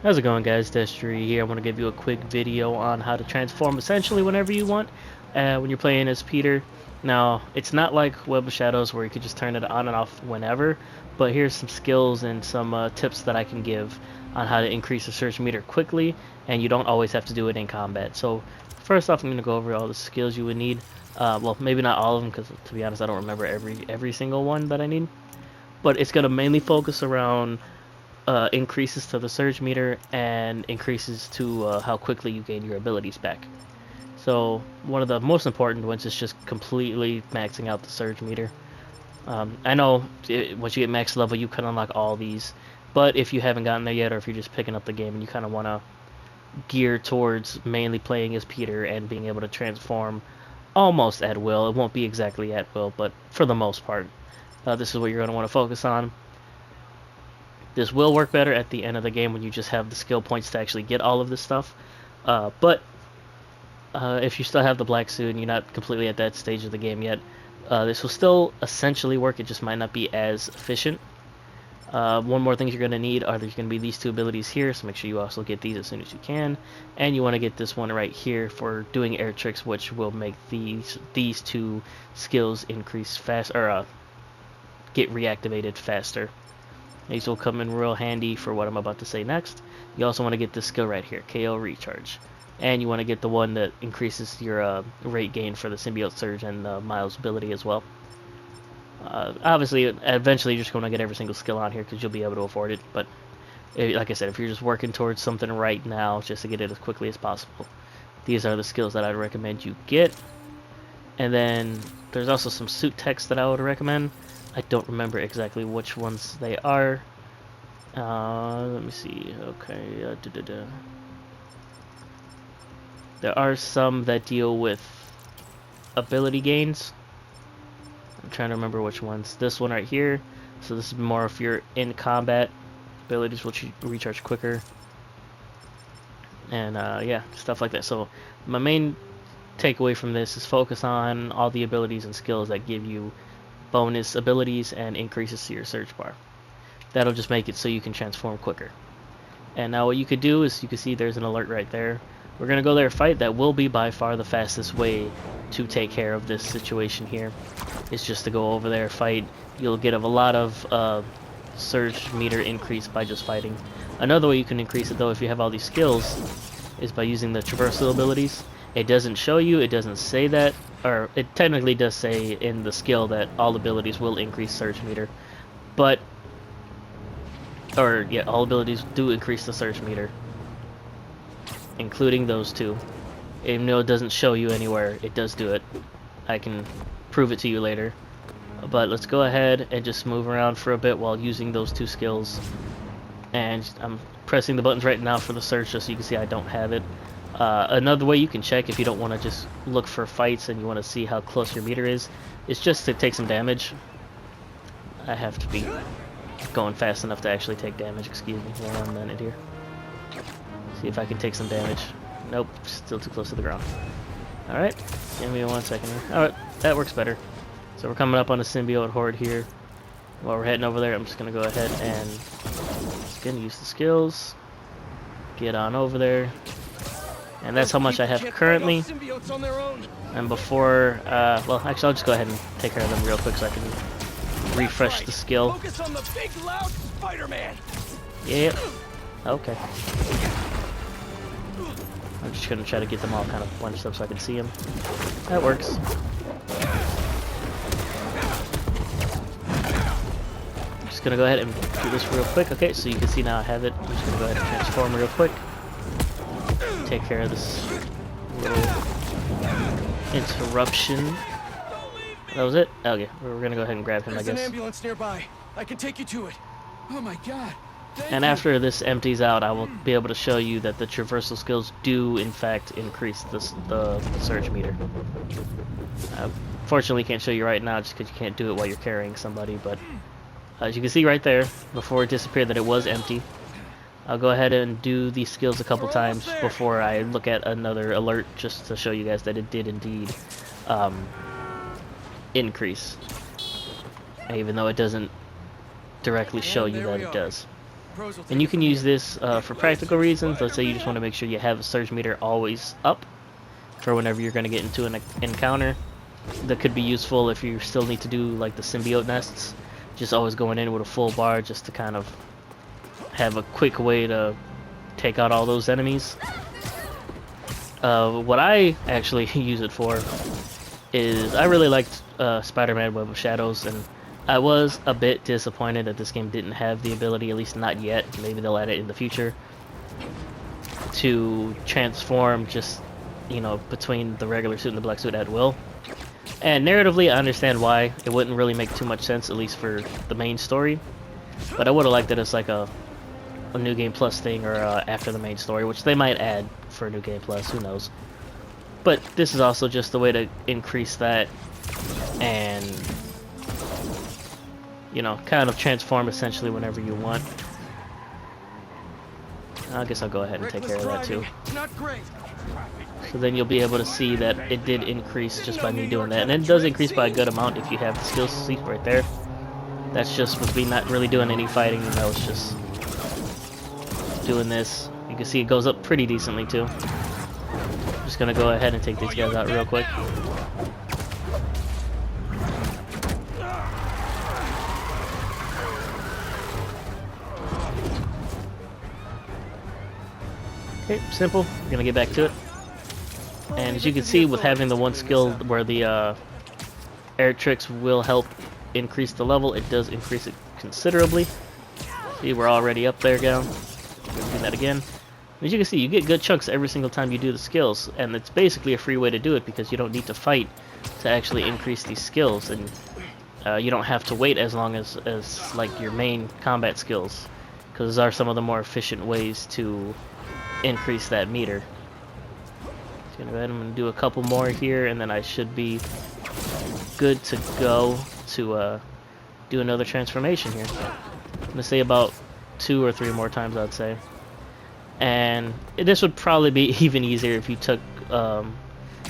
How's it going, guys? Destry here. I want to give you a quick video on how to transform essentially whenever you want when you're playing as Peter. Now, it's not like Web of Shadows where you could just turn it on and off whenever, but here's some skills and some tips that I can give on how to increase the search meter quickly, and you don't always have to do it in combat. So, first off, I'm going to go over all the skills you would need. Well, maybe not all of them, because to be honest, I don't remember every single one that I need. But it's going to mainly focus around increases to the surge meter and increases to how quickly you gain your abilities back. So one of the most important ones is just completely maxing out the surge meter. I know once you get max level you can unlock all these, but if you haven't gotten there yet, or if you're just picking up the game and you kind of want to gear towards mainly playing as Peter and being able to transform almost at will, it won't be exactly at will, but for the most part, this is what you're going to want to focus on. This will work better at the end of the game when you just have the skill points to actually get all of this stuff. But if you still have the black suit and you're not completely at that stage of the game yet, this will still essentially work. It just might not be as efficient. One more thing you're going to need are there's going to be these two abilities here, so make sure you also get these as soon as you can. And you want to get this one right here for doing air tricks, which will make these two skills increase fast, or get reactivated faster. These will come in real handy for what I'm about to say next. You also want to get this skill right here, KO Recharge. And you want to get the one that increases your rate gain for the Symbiote Surge and Miles' ability as well. Obviously, eventually you're just going to get every single skill on here because you'll be able to afford it. But like I said, if you're just working towards something right now, just to get it as quickly as possible, these are the skills that I'd recommend you get. And then there's also some suit techs that I would recommend. I don't remember exactly which ones they are. Let me see. Okay. There are some that deal with ability gains. I'm trying to remember which ones. This one right here. So this is more if you're in combat. Abilities will recharge quicker. And yeah, stuff like that. So my main takeaway from this is focus on all the abilities and skills that give you bonus abilities and increases to your search bar. That'll just make it so you can transform quicker. And now what you could do is, you can see there's an alert right there. We're going to go there and fight. That will be by far the fastest way to take care of this situation here. It's just to go over there, fight. You'll get a lot of surge meter increase by just fighting. Another way you can increase it though, if you have all these skills, is by using the traversal abilities. It doesn't show you, it doesn't say that, or it technically does say in the skill that all abilities will increase surge meter, but, or yeah, all abilities do increase the surge meter, including those two. Even though it doesn't show you anywhere, it does do it. I can prove it to you later. But let's go ahead and just move around for a bit while using those two skills. And I'm pressing the buttons right now for the search, just so you can see I don't have it. Another way you can check if you don't want to just look for fights and you want to see how close your meter is just to take some damage. I have to be going fast enough to actually take damage. Excuse me, 1 minute here. See if I can take some damage. Nope, still too close to the ground. Alright, give me 1 second here. Alright, that works better. So we're coming up on a symbiote horde here. While we're heading over there, I'm just going to go ahead and use the skills. Get on over there. And that's how much I have currently. And before, well, actually, I'll just go ahead and take care of them real quick so I can refresh the skill. Focus on the big, loud Spider-Man. Yep. Okay. I'm just gonna try to get them all kind of bunched up so I can see them. That works. I'm just gonna go ahead and do this real quick. Okay, so you can see now I have it. I'm just gonna go ahead and transform real quick. Take care of this little interruption. That was it? Okay, we're gonna go ahead and grab him, I guess. There's an ambulance nearby. I can take you to it. Oh my god. And after this empties out, I will be able to show you that the traversal skills do, in fact, increase the surge meter. Fortunately, can't show you right now just because you can't do it while you're carrying somebody, but as you can see right there, before it disappeared, that it was empty. I'll go ahead and do these skills a couple times before I look at another alert, just to show you guys that it did indeed increase, even though it doesn't directly show you that it does. And you can use this for practical reasons. Let's say you just want to make sure you have a surge meter always up for whenever you're going to get into an encounter. That could be useful if you still need to do like the symbiote nests. Just always going in with a full bar just to kind of have a quick way to take out all those enemies. What I actually use it for is I really liked Spider-Man Web of Shadows, and I was a bit disappointed that this game didn't have the ability, at least not yet, maybe they'll add it in the future, to transform just, you know, between the regular suit and the black suit at will. And narratively, I understand why. It wouldn't really make too much sense, at least for the main story. But I would have liked it as like a New Game Plus thing, or after the main story, which they might add for New Game Plus, who knows. But this is also just a way to increase that and, you know, kind of transform essentially whenever you want. I guess I'll go ahead and take care of that too. So then you'll be able to see that it did increase just by me doing that. And it does increase by a good amount if you have the skills. See right there. That's just with me not really doing any fighting, you know, it's just doing this. You can see it goes up pretty decently too. Just gonna go ahead and take these guys out real quick. Okay, simple. We're gonna get back to it. And as you can see, with having the one skill where the air tricks will help increase the level, it does increase it considerably. See, we're already up there, down. Do that again. As you can see, you get good chunks every single time you do the skills, and it's basically a free way to do it because you don't need to fight to actually increase these skills, and you don't have to wait as long as like your main combat skills, because those are some of the more efficient ways to increase that meter. So I'm gonna do a couple more here, and then I should be good to go to do another transformation here. I'm gonna say about 2 or 3 more times, I'd say. And this would probably be even easier if you took,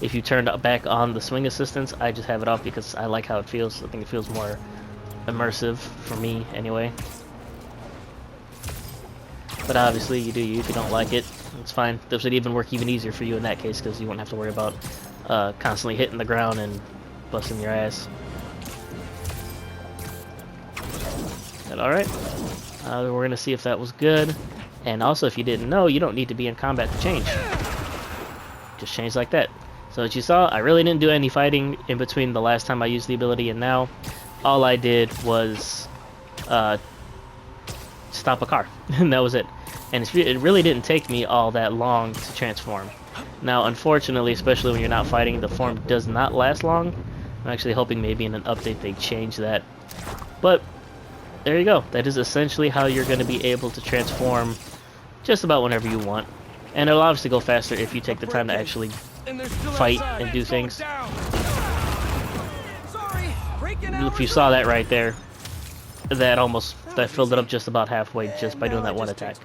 if you turned back on the swing assistance. I just have it off because I like how it feels. I think it feels more immersive for me, anyway. But obviously, you do you. If you don't like it, it's fine. This would even work even easier for you in that case because you won't have to worry about constantly hitting the ground and busting your ass. Alright, we're gonna see if that was good. And also, if you didn't know, you don't need to be in combat to change. Just change like that. So as you saw, I really didn't do any fighting in between the last time I used the ability and now. All I did was stop a car, and that was it. And it really didn't take me all that long to transform. Now, unfortunately, especially when you're not fighting, the form does not last long. I'm actually hoping maybe in an update they change that. But there you go. That is essentially how you're going to be able to transform just about whenever you want. And it'll obviously go faster if you take the time to actually fight and do things. If you saw that right there, that filled it up just about halfway just by doing that one attack.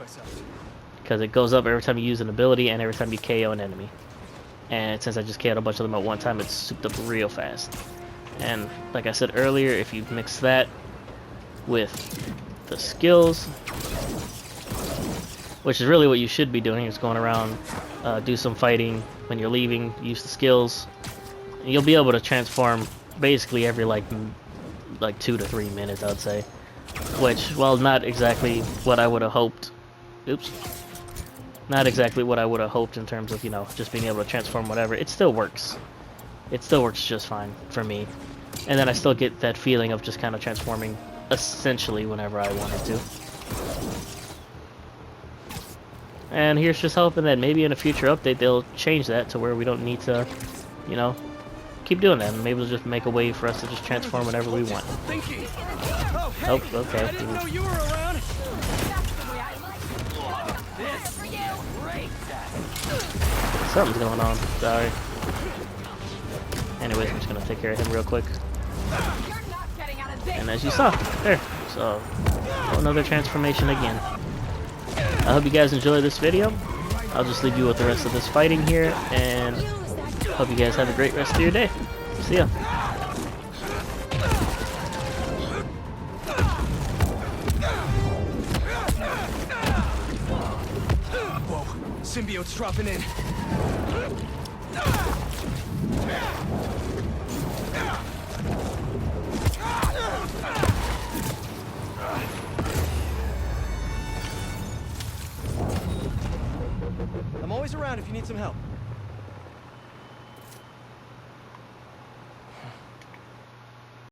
Because it goes up every time you use an ability and every time you KO an enemy. And since I just KO'd a bunch of them at one time, it's souped up real fast. And like I said earlier, if you mix that with the skills, which is really what you should be doing, is going around, do some fighting when you're leaving, use the skills, and you'll be able to transform basically every like 2 to 3 minutes, I'd say. Which, well, not exactly what I would have hoped. Oops. Not exactly what I would have hoped in terms of, you know, just being able to transform whatever. It still works. It still works just fine for me. And then I still get that feeling of just kind of transforming essentially whenever I wanted to. And here's just hoping that maybe in a future update they'll change that to where we don't need to, you know, keep doing that. And maybe they'll just make a way for us to just transform whenever we want. Oh, okay. I didn't know you were around. Something's going on. Sorry. Anyways, I'm just gonna take care of him real quick. And as you saw, there. So, another transformation again. I hope you guys enjoy this video. I'll just leave you with the rest of this fighting here, and hope you guys have a great rest of your day. See ya. symbiotes dropping in. I'm always around if you need some help.